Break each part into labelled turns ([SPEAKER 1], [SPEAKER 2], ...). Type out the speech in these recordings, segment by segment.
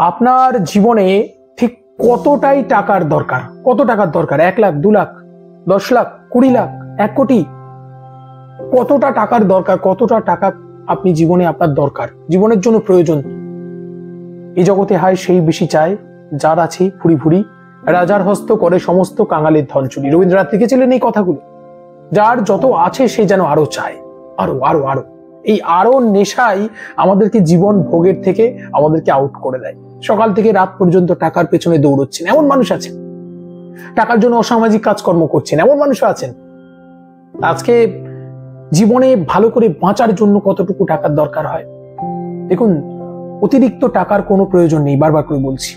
[SPEAKER 1] আপনার জীবনে ঠিক কতটাই টাকার দরকার? কত টাকার দরকার? 1 লাখ, 2 লাখ, 10 লাখ, 20 লাখ, 1 কোটি? কতটা টাকার দরকার? কতটা টাকা আপনি জীবনে আপনার দরকার, জীবনের জন্য প্রয়োজন? এই জগতে হয় সেই বেশি চায় যার আছে ফুরি ফুরি, রাজার হস্ত করে সমস্ত কাঙালের ধন চুরি। রবীন্দ্রনাথ লিখেছিলেন এই কথাগুলো। যার যত আছে সে যেন আরো চায়, আরো আরো আরো। এই আরো নেশাই আমাদেরকে জীবন ভোগের থেকে আমাদেরকে আউট করে দেয়। সকাল থেকে রাত পর্যন্ত টাকার পেছনে দৌড়চ্ছেন এমন মানুষ আছেন, টাকার জন্য অসামাজিক কাজকর্ম করছেন এমন মানুষ আছেন। আজকে জীবনে ভালো করে বাঁচার জন্য কতটুকু টাকার দরকার হয় দেখুন। অতিরিক্ত টাকার কোনো প্রয়োজন নেই, বারবার করে বলছি।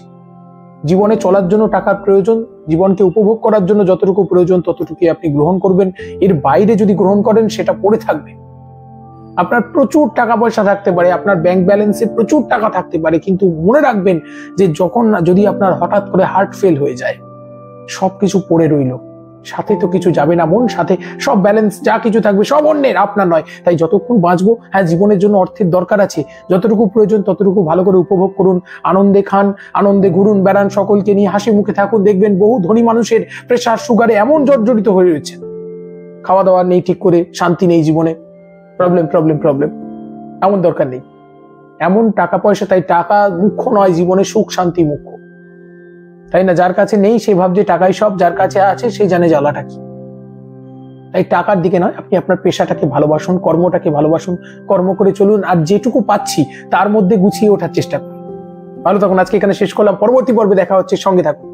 [SPEAKER 1] জীবনে চলার জন্য টাকার প্রয়োজন, জীবনকে উপভোগ করার জন্য যতটুকু প্রয়োজন ততটুকুই আপনি গ্রহণ করবেন। এর বাইরে যদি গ্রহণ করেন সেটা পড়ে থাকবে। আপনার প্রচুর টাকা পয়সা থাকতে পারে, আপনার ব্যাংক ব্যালেন্সে প্রচুর টাকা থাকতে পারে, কিন্তু মনে রাখবেন যে যদি আপনার হঠাৎ করে হার্ট ফেল হয়ে যায়, সবকিছু পড়ে রইল, সাথে তো কিছু যাবে না মন, সাথে সব ব্যালেন্স যা কিছু থাকবে সব অন্যের, আপনার নয়। তাই যতক্ষণ বাঁচবো, হ্যাঁ জীবনের জন্য অর্থের দরকার আছে, যতটুকু প্রয়োজন ততটুকু ভালো করে উপভোগ করুন, আনন্দে খান, আনন্দে ঘুরুন বেড়ান, সকলকে নিয়ে হাসি মুখে থাকুন। দেখবেন বহু ধনী মানুষের প্রেসার সুগারে এমন জর্জরিত হয়ে রয়েছে, খাওয়া দাওয়া নেই ঠিক করে, শান্তি নেই জীবনে, প্রবলেম প্রবলেম প্রবলেম। এমন দরকার নেই, এমন টাকা পয়সা, তাই টাকা মুখ্য নয়, জীবনে সুখ শান্তি মুখ্য, তাই না? যার কাছে নেই সে ভাবছে টাকাই সব, যার কাছে আছে সে জানে জ্বালাটা কি। তাই টাকার দিকে নয়, আপনি আপনার পেশাটাকে ভালোবাসুন, কর্মটাকে ভালোবাসুন, কর্ম করে চলুন, আর যেটুকু পাচ্ছি তার মধ্যে গুছিয়ে ওঠার চেষ্টা করুন। ভালো থাকুন। আজকে এখানে শেষ করলাম, পরবর্তী পর্বে দেখা হচ্ছে, সঙ্গে থাকুন।